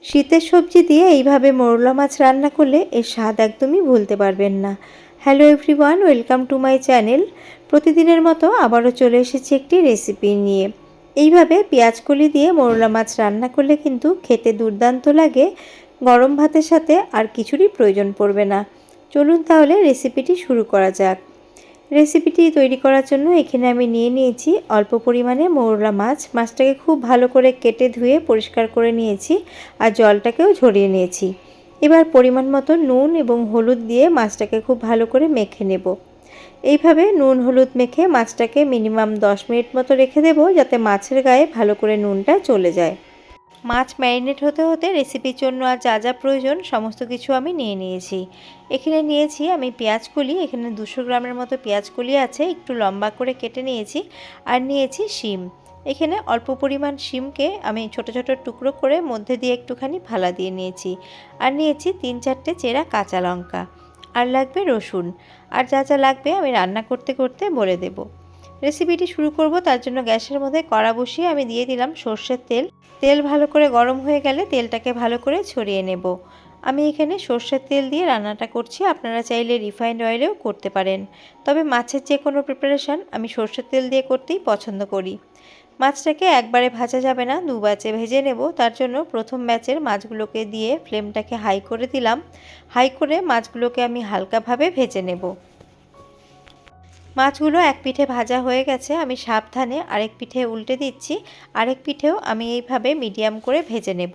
শীতের সবজি দিয়ে এইভাবে মোরলা মাছ রান্না করলে এর স্বাদ একদমই ভুলতে পারবেন না। Hello everyone, welcome to my channel. প্রতিদিনের মতো আবারও চলে এসেছি একটি রেসিপি নিয়ে। এইভাবে পেঁয়াজকলি দিয়ে মোরলা মাছ রান্না করলে কিন্তু খেতে দুর্দান্ত লাগে। গরম ভাতের সাথে আর কিছুরই প্রয়োজন পড়বে না। চলুন তাহলে রেসিপিটি শুরু করা যাক। রেসিপিটি তৈরি করার জন্য এখানে আমি নিয়ে নিয়েছি অল্প পরিমাণে মৌরলা মাছ। মাছটাকে খুব ভালো করে কেটে ধুয়ে পরিষ্কার করে নিয়েছি আর জলটাকেও ঝরিয়ে নিয়েছি। এবার পরিমাণ মতো নুন এবং হলুদ দিয়ে মাছটাকে খুব ভালো করে মেখে নেব। এইভাবে নুন হলুদ মেখে মাছটাকে মিনিমাম 10 মিনিট মতো রেখে দেব, যাতে মাছের গায়ে ভালো করে নুনটা চলে যায়। মাছ ম্যারিনেট হতে হতে রেসিপির জন্য আর যা যা প্রয়োজন সমস্ত কিছু আমি নিয়ে নিয়েছি। এখানে নিয়েছি আমি পেঁয়াজকলি, এখানে 200 গ্রামের মতো পেঁয়াজকলি আছে, একটু লম্বা করে কেটে নিয়েছি। আর নিয়েছি শিম। এখানে অল্প পরিমাণ শিমকে আমি ছোট ছোট টুকরো করে মধ্যে দিয়ে একটুখানি ফালা দিয়ে নিয়েছি। আর নিয়েছি 3-4টে চেরা কাঁচা লঙ্কা। আর লাগবে রসুন। আর যা যা লাগবে আমি রান্না করতে করতে বলে দেব। রেসিপিটি শুরু করব, তার জন্য গ্যাসের মধ্যে কড়া বসিয়ে আমি দিয়ে দিলাম সর্ষের তেল। তেল ভালো করে গরম হয়ে গেলে তেলটাকে ভালো করে ছড়িয়ে নেব। আমি এখানে সর্ষের তেল দিয়ে রান্নাটা করছি, আপনারা চাইলে রিফাইন্ড অয়েলেও করতে পারেন। তবে মাছের যে কোনো প্রিপারেশান আমি সর্ষের তেল দিয়ে করতেই পছন্দ করি। মাছটাকে একবারে ভাজা যাবে না, 2 ব্যাচে ভেজে নেব। তার জন্য প্রথম ব্যাচের মাছগুলোকে দিয়ে ফ্লেমটাকে হাই করে দিলাম। হাই করে মাছগুলোকে আমি হালকাভাবে ভেজে নেব। মাছগুলো এক পিঠে ভাজা হয়ে গেছে, আমি সাবধানে আরেক পিঠে উল্টে দিচ্ছি। আরেক পিঠেও আমি এইভাবে মিডিয়াম করে ভেজে নেব।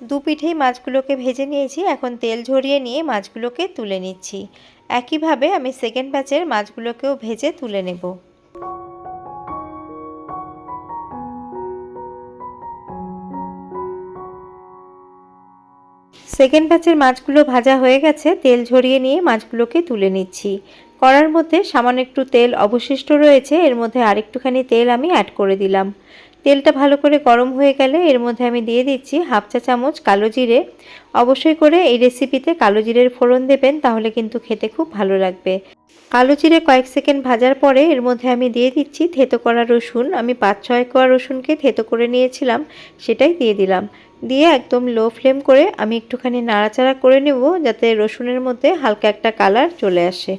2 পিঠেই মাছগুলোকে ভেজে নিয়েছি। এখন তেল ঝরিয়ে নিয়ে মাছগুলোকে তুলে নিচ্ছি। একইভাবে আমি সেকেন্ড ব্যাচের মাছগুলোকেও ভেজে তুলে নেব। সেকেন্ড ব্যাচের মাছগুলো ভাজা হয়ে গেছে, তেল ঝরিয়ে নিয়ে মাছগুলোকে তুলে নিচ্ছি। কড়ার মধ্যে সামান্য একটু তেল অবশিষ্ট রয়েছে, এর মধ্যে আরেকটুখানি তেল আমি অ্যাড করে দিলাম। তেলটা ভালো করে গরম হয়ে গেলে এর মধ্যে আমি দিয়ে দিচ্ছি হাফ চা চামচ কালো জিরে। অবশ্যই করে এই রেসিপিতে কালো জিরের ফোড়ন দেবেন, তাহলে কিন্তু খেতে খুব ভালো লাগবে। কালো জিরে কয়েক সেকেন্ড ভাজার পরে এর মধ্যে আমি দিয়ে দিচ্ছি থেতো করা রসুন। আমি 5-6 কোয়া রসুনকে থেতো করে নিয়েছিলাম, সেটাই দিয়ে দিলাম। দিয়ে একদম লো ফ্লেম করে আমি একটুখানি নাড়াচাড়া করে নেব, যাতে রসুনের মধ্যে হালকা একটা কালার চলে আসে।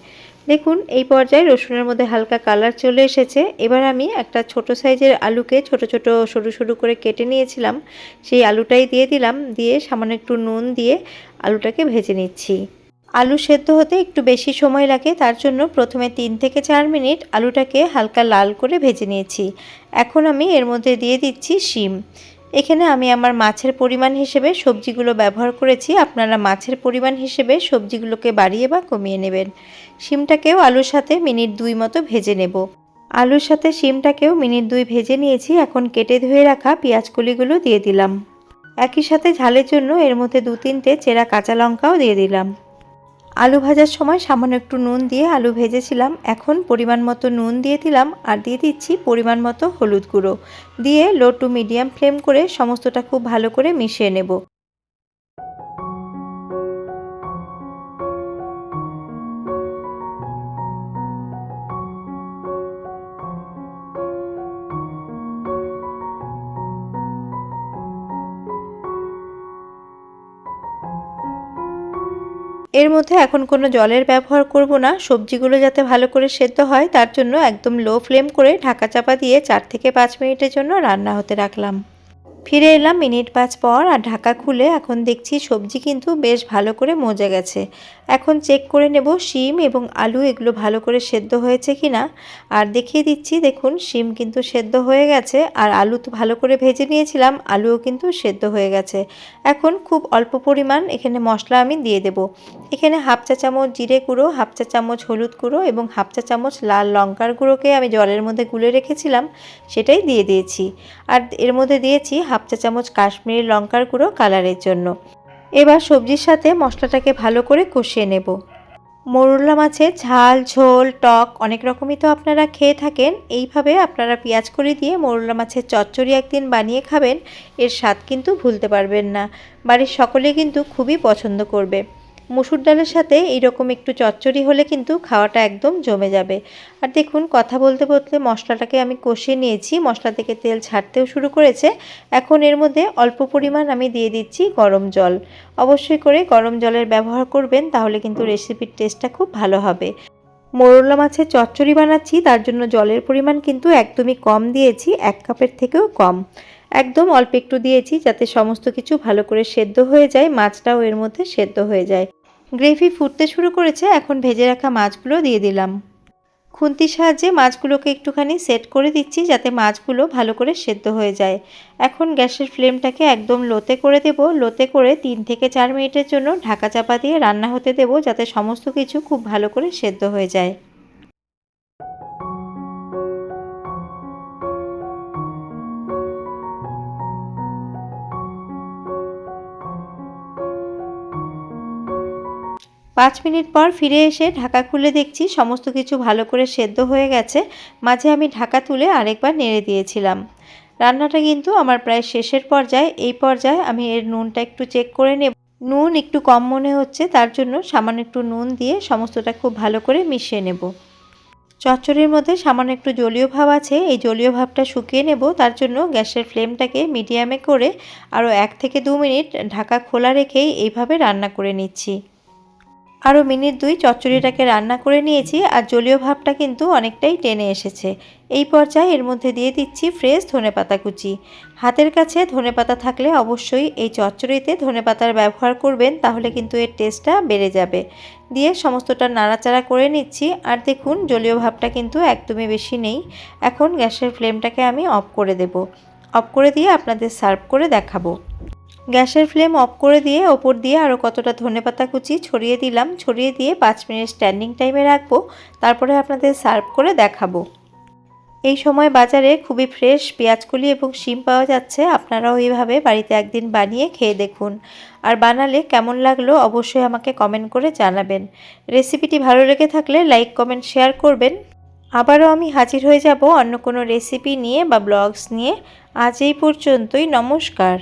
দেখুন এই পর্যায়ে রসুনের মধ্যে হালকা কালার চলে এসেছে। এবার আমি একটা ছোট সাইজের আলুকে ছোট ছোট সরু সরু করে কেটে নিয়েছিলাম, সেই আলুটাই দিয়ে দিলাম। দিয়ে সামান্য একটু নুন দিয়ে আলুটাকে ভেজে নিচ্ছি। আলু সেদ্ধ হতে একটু বেশি সময় লাগে, তার জন্য প্রথমে 3 থেকে 4 মিনিট আলুটাকে হালকা লাল করে ভেজে নিয়েছি। এখন আমি এর মধ্যে দিয়ে দিচ্ছি শিম। এখানে আমি আমার মাছের পরিমাণ হিসেবে সবজিগুলো ব্যবহার করেছি, আপনারা মাছের পরিমাণ হিসেবে সবজিগুলোকে বাড়িয়ে বা কমিয়ে নেবেন। শিমটাকেও আলুর সাথে মিনিট 2 মতো ভেজে নেব। আলুর সাথে শিমটাকেও মিনিট 2 ভেজে নিয়েছি। এখন কেটে ধুয়ে রাখা পেঁয়াজকলিগুলো দিয়ে দিলাম। একই সাথে ঝালের জন্য এর মধ্যে 2-3টে চেরা কাঁচা লঙ্কাও দিয়ে দিলাম। আলু ভাজার সময় সামান্য একটু নুন দিয়ে আলু ভেজেছিলাম, এখন পরিমাণ মতো নুন দিয়ে দিলাম। আর দিয়ে দিচ্ছি পরিমাণ মতো হলুদ গুঁড়ো। দিয়ে লো টু মিডিয়াম ফ্লেম করে সমস্তটা খুব ভালো করে মিশিয়ে নেব। এর মধ্যে এখন কোনো জলের ব্যবহার করব না, সবজিগুলো যাতে ভালো করে সেদ্ধ হয় তার জন্য একদম লো ফ্লেম করে ঢাকা চাপা দিয়ে 4 থেকে 5 মিনিটের জন্য রান্না হতে রাখলাম। ফিরে এলাম মিনিট 5 পর, আর ঢাকা খুলে এখন দেখছি সবজি কিন্তু বেশ ভালো করে মজে গেছে। এখন চেক করে নেব শিম এবং আলু এগুলো ভালো করে সেদ্ধ হয়েছে কিনা। আর দেখিয়ে দিচ্ছি, দেখুন শিম কিন্তু সেদ্ধ হয়ে গেছে, আর আলু তো ভালো করে ভেজে নিয়েছিলাম, আলুও কিন্তু সেদ্ধ হয়ে গেছে। এখন খুব অল্প পরিমাণ এখানে মশলা আমি দিয়ে দেব। এখানে হাফ চা চামচ জিরে গুঁড়ো, হাফ চা চামচ হলুদ গুঁড়ো এবং হাফ চা চামচ লাল লঙ্কার গুঁড়োকে আমি জলের মধ্যে গুলে রেখেছিলাম, সেটাই দিয়ে দিয়েছি। আর এর মধ্যে দিয়েছি হাফ চা চামচ কাশ্মীরি লঙ্কার গুঁড়ো কালারের জন্য। এবার সবজির সাথে মশলাটাকে ভালো করে কষিয়ে নেব। মোরলা মাছের ঝাল ঝোল টক অনেক রকমই তো আপনারা খেয়ে থাকেন, এইভাবে আপনারা পেঁয়াজকলি দিয়ে মোরলা মাছের চচ্চড়ি একদিন বানিয়ে খাবেন, এর স্বাদ কিন্তু ভুলতে পারবেন না। বাড়ির সকলে কিন্তু খুবই পছন্দ করবে। মুসুর ডালের সাথে এইরকম একটু চচ্চড়ি হলে কিন্তু খাওয়াটা একদম জমে যাবে। আর দেখুন কথা বলতে বলতে মশলাটাকে আমি কষিয়ে নিয়েছি, মশলা থেকে তেল ছাড়তেও শুরু করেছে। এখন এর মধ্যে অল্প পরিমাণ আমি দিয়ে দিচ্ছি গরম জল। অবশ্যই করে গরম জলের ব্যবহার করবেন, তাহলে কিন্তু রেসিপির টেস্টটা খুব ভালো হবে। মোরলা মাছের চচ্চড়ি বানাচ্ছি, তার জন্য জলের পরিমাণ কিন্তু একদমই কম দিয়েছি, 1 কাপের থেকেও কম। একদম অল্প একটু দিয়েছি যাতে সমস্ত কিছু ভালো করে সেদ্ধ হয়ে যায়, মাছটাও এর মধ্যে সেদ্ধ হয়ে যায়। গ্রেভি ফুটতে শুরু করেছে, এখন ভেজে রাখা মাছগুলো দিয়ে দিলাম। খুন্তির সাহায্যে মাছগুলোকে একটুখানি সেট করে দিচ্ছি যাতে মাছগুলো ভালো করে সেদ্ধ হয়ে যায়। এখন গ্যাসের ফ্লেমটাকে একদম লোতে করে দেব। লোতে করে 3 থেকে 4 মিনিটের জন্য ঢাকা চাপা দিয়ে রান্না হতে দেব, যাতে সমস্ত কিছু খুব ভালো করে সেদ্ধ হয়ে যায়। 5 মিনিট পর ফিরে এসে ঢাকা খুলে দেখছি সমস্ত কিছু ভালো করে সেদ্ধ হয়ে গেছে। মাঝে আমি ঢাকা তুলে আরেকবার নেড়ে দিয়েছিলাম। রান্নাটা কিন্তু আমার প্রায় শেষের পর্যায়ে। এই পর্যায়ে আমি এর নুনটা একটু চেক করে নেব। নুন একটু কম মনে হচ্ছে, তার জন্য সামান্য একটু নুন দিয়ে সমস্তটা খুব ভালো করে মিশিয়ে নেব। চচ্চড়ির মধ্যে সামান্য একটু জলীয় ভাব আছে, এই জলীয় ভাবটা শুকিয়ে নেব। তার জন্য গ্যাসের ফ্লেমটাকে মিডিয়ামে করে আরও 1 থেকে 2 মিনিট ঢাকা খোলা রেখেই এইভাবে রান্না করে নিচ্ছি। আরও মিনিট 2 চচ্চড়িটাকে রান্না করে নিয়েছি, আর জলীয় ভাবটা কিন্তু অনেকটাই টেনে এসেছে। এই পর্যায়ে এর মধ্যে দিয়ে দিচ্ছি ফ্রেশ ধনেপাতা কুচি। হাতের কাছে ধনেপাতা থাকলে অবশ্যই এই চচ্চড়িতে ধনেপাতার ব্যবহার করবেন, তাহলে কিন্তু এর টেস্টটা বেড়ে যাবে। দিয়ে সমস্তটা নাড়াচাড়া করে নিচ্ছি। আর দেখুন জলীয় ভাবটা কিন্তু একদমই বেশি নেই। এখন গ্যাসের ফ্লেমটাকে আমি অফ করে দেব। অফ করে দিয়ে আপনাদের সার্ভ করে দেখাবো। গ্যাসের ফ্লেম অফ করে দিয়ে ওপর দিয়ে আরও কতটা ধনেপাতা কুচি ছড়িয়ে দিলাম। ছড়িয়ে দিয়ে 5 মিনিট স্ট্যান্ডিং টাইমে রাখবো, তারপরে আপনাদের সার্ভ করে দেখাবো। এই সময় বাজারে খুবই ফ্রেশ পেঁয়াজকলি এবং শিম পাওয়া যাচ্ছে। আপনারাও এইভাবে বাড়িতে একদিন বানিয়ে খেয়ে দেখুন। আর বানালে কেমন লাগলো অবশ্যই আমাকে কমেন্ট করে জানাবেন। রেসিপিটি ভালো লেগে থাকলে লাইক, কমেন্ট, শেয়ার করবেন। আবারও আমি হাজির হয়ে যাব অন্য কোনো রেসিপি নিয়ে বা ব্লগস নিয়ে। আজ এই পর্যন্তই, নমস্কার।